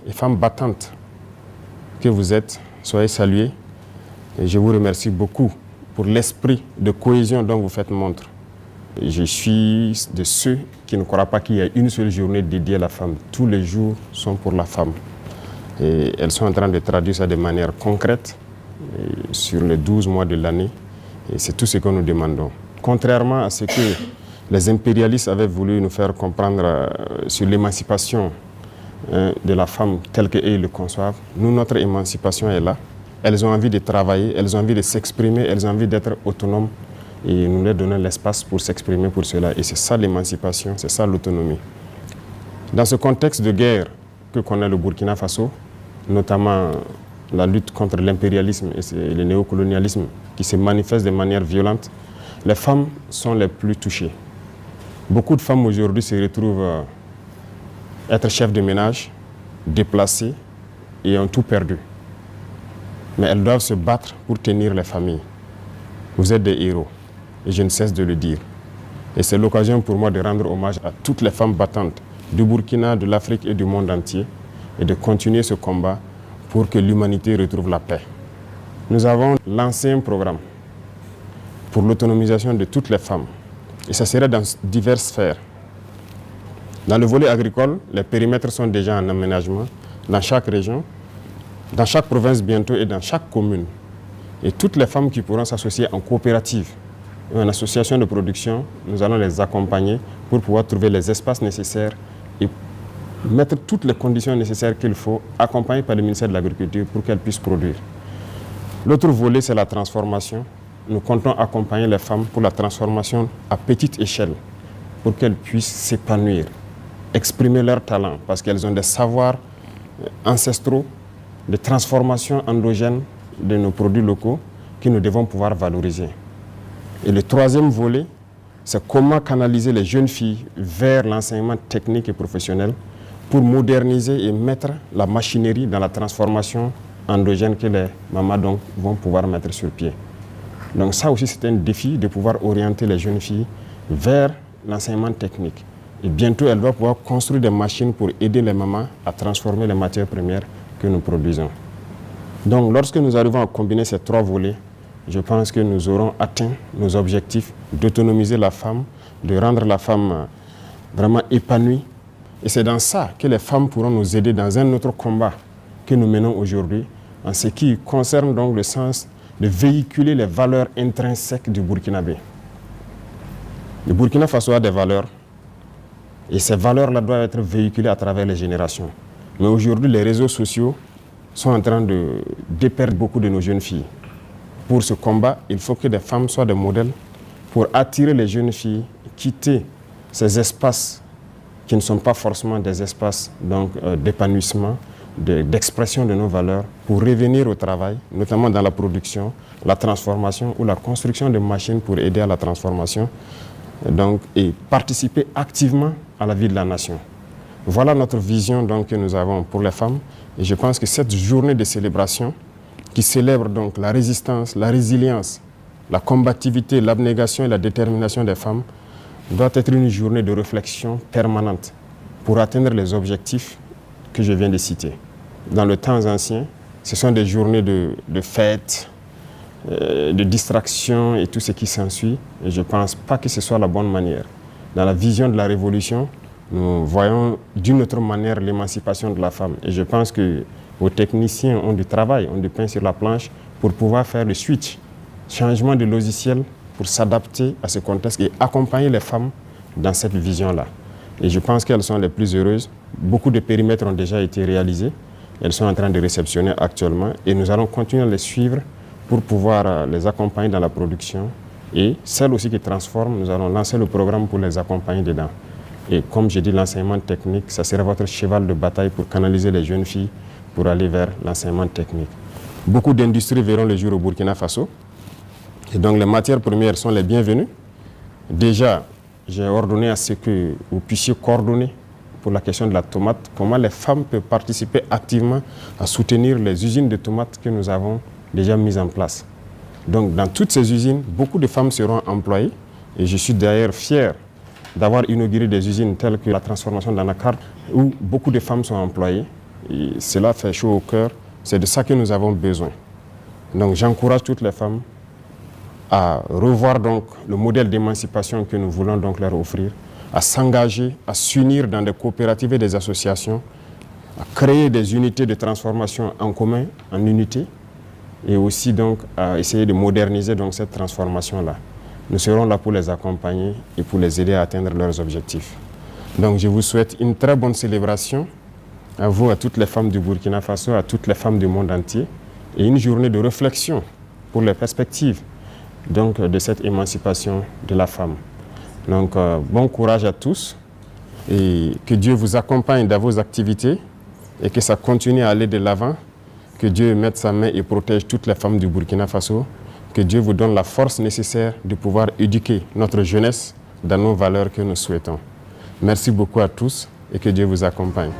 et femmes battantes que vous êtes, soyez saluées. Et je vous remercie beaucoup pour l'esprit de cohésion dont vous faites montre. Je suis de ceux qui ne croient pas qu'il y ait une seule journée dédiée à la femme. Tous les jours sont pour la femme. Et elles sont en train de traduire ça de manière concrète sur les 12 mois de l'année. Et c'est tout ce que nous demandons. Contrairement à ce que les impérialistes avaient voulu nous faire comprendre sur l'émancipation de la femme telle qu'eux le conçoivent, nous, notre émancipation est là. Elles ont envie de travailler, elles ont envie de s'exprimer, elles ont envie d'être autonomes et nous leur donnons l'espace pour s'exprimer pour cela. Et c'est ça l'émancipation, c'est ça l'autonomie. Dans ce contexte de guerre que connaît le Burkina Faso, notamment la lutte contre l'impérialisme et le néocolonialisme qui se manifeste de manière violente, les femmes sont les plus touchées. Beaucoup de femmes aujourd'hui se retrouvent être chefs de ménage, déplacées et ont tout perdu. Mais elles doivent se battre pour tenir les familles. Vous êtes des héros, et je ne cesse de le dire. Et c'est l'occasion pour moi de rendre hommage à toutes les femmes battantes du Burkina, de l'Afrique et du monde entier, et de continuer ce combat pour que l'humanité retrouve la paix. Nous avons lancé un programme pour l'autonomisation de toutes les femmes, et ça serait dans diverses sphères. Dans le volet agricole, les périmètres sont déjà en aménagement dans chaque région, dans chaque province bientôt et dans chaque commune. Et toutes les femmes qui pourront s'associer en coopérative ou en association de production, nous allons les accompagner pour pouvoir trouver les espaces nécessaires et mettre toutes les conditions nécessaires qu'il faut, accompagner par le ministère de l'Agriculture pour qu'elles puissent produire. L'autre volet, c'est la transformation. Nous comptons accompagner les femmes pour la transformation à petite échelle, pour qu'elles puissent s'épanouir, exprimer leurs talents, parce qu'elles ont des savoirs ancestraux, de transformation endogène de nos produits locaux que nous devons pouvoir valoriser. Et le troisième volet, c'est comment canaliser les jeunes filles vers l'enseignement technique et professionnel pour moderniser et mettre la machinerie dans la transformation endogène que les mamans donc vont pouvoir mettre sur pied. Donc ça aussi, c'est un défi de pouvoir orienter les jeunes filles vers l'enseignement technique. Et bientôt, elles doivent pouvoir construire des machines pour aider les mamans à transformer les matières premières que nous produisons. Donc, lorsque nous arrivons à combiner ces trois volets, je pense que nous aurons atteint nos objectifs d'autonomiser la femme, de rendre la femme vraiment épanouie. Et c'est dans ça que les femmes pourront nous aider dans un autre combat que nous menons aujourd'hui, en ce qui concerne donc le sens de véhiculer les valeurs intrinsèques du Burkinabé. Le Burkina Faso a des valeurs, et ces valeurs-là doivent être véhiculées à travers les générations. Mais aujourd'hui, les réseaux sociaux sont en train de déperdre beaucoup de nos jeunes filles. Pour ce combat, il faut que des femmes soient des modèles pour attirer les jeunes filles, quitter ces espaces qui ne sont pas forcément des espaces d'épanouissement, d'expression de nos valeurs, pour revenir au travail, notamment dans la production, la transformation ou la construction de machines pour aider à la transformation, et participer activement à la vie de la nation. Voilà notre vision que nous avons pour les femmes. Et je pense que cette journée de célébration qui célèbre donc la résistance, la résilience, la combativité, l'abnégation et la détermination des femmes doit être une journée de réflexion permanente pour atteindre les objectifs que je viens de citer. Dans le temps ancien, ce sont des journées de fêtes, de distraction et tout ce qui s'ensuit. Et je ne pense pas que ce soit la bonne manière. Dans la vision de la révolution, nous voyons d'une autre manière l'émancipation de la femme. Et je pense que vos techniciens ont du travail, ont du pain sur la planche pour pouvoir faire le switch, changement de logiciel pour s'adapter à ce contexte et accompagner les femmes dans cette vision-là. Et je pense qu'elles sont les plus heureuses. Beaucoup de périmètres ont déjà été réalisés. Elles sont en train de réceptionner actuellement et nous allons continuer à les suivre pour pouvoir les accompagner dans la production. Et celles aussi qui transforment, nous allons lancer le programme pour les accompagner dedans. Et comme j'ai dit, l'enseignement technique, ça sera votre cheval de bataille pour canaliser les jeunes filles pour aller vers l'enseignement technique. Beaucoup d'industries verront le jour au Burkina Faso. Et donc les matières premières sont les bienvenues. Déjà, j'ai ordonné à ce que vous puissiez coordonner pour la question de la tomate, comment les femmes peuvent participer activement à soutenir les usines de tomates que nous avons déjà mises en place. Donc dans toutes ces usines, beaucoup de femmes seront employées et je suis d'ailleurs fier d'avoir inauguré des usines telles que la transformation d'anacarde où beaucoup de femmes sont employées Et cela fait chaud au cœur. C'est de ça que nous avons besoin. Donc j'encourage toutes les femmes à revoir donc le modèle d'émancipation que nous voulons donc leur offrir, à s'engager, à s'unir dans des coopératives et des associations, à créer des unités de transformation en commun, en unité, et aussi donc à essayer de moderniser donc cette transformation-là. Nous serons là pour les accompagner et pour les aider à atteindre leurs objectifs. Donc je vous souhaite une très bonne célébration à vous, à toutes les femmes du Burkina Faso, à toutes les femmes du monde entier, et une journée de réflexion pour les perspectives donc, de cette émancipation de la femme. Donc bon courage à tous et que Dieu vous accompagne dans vos activités et que ça continue à aller de l'avant, que Dieu mette sa main et protège toutes les femmes du Burkina Faso, que Dieu vous donne la force nécessaire de pouvoir éduquer notre jeunesse dans nos valeurs que nous souhaitons. Merci beaucoup à tous et que Dieu vous accompagne.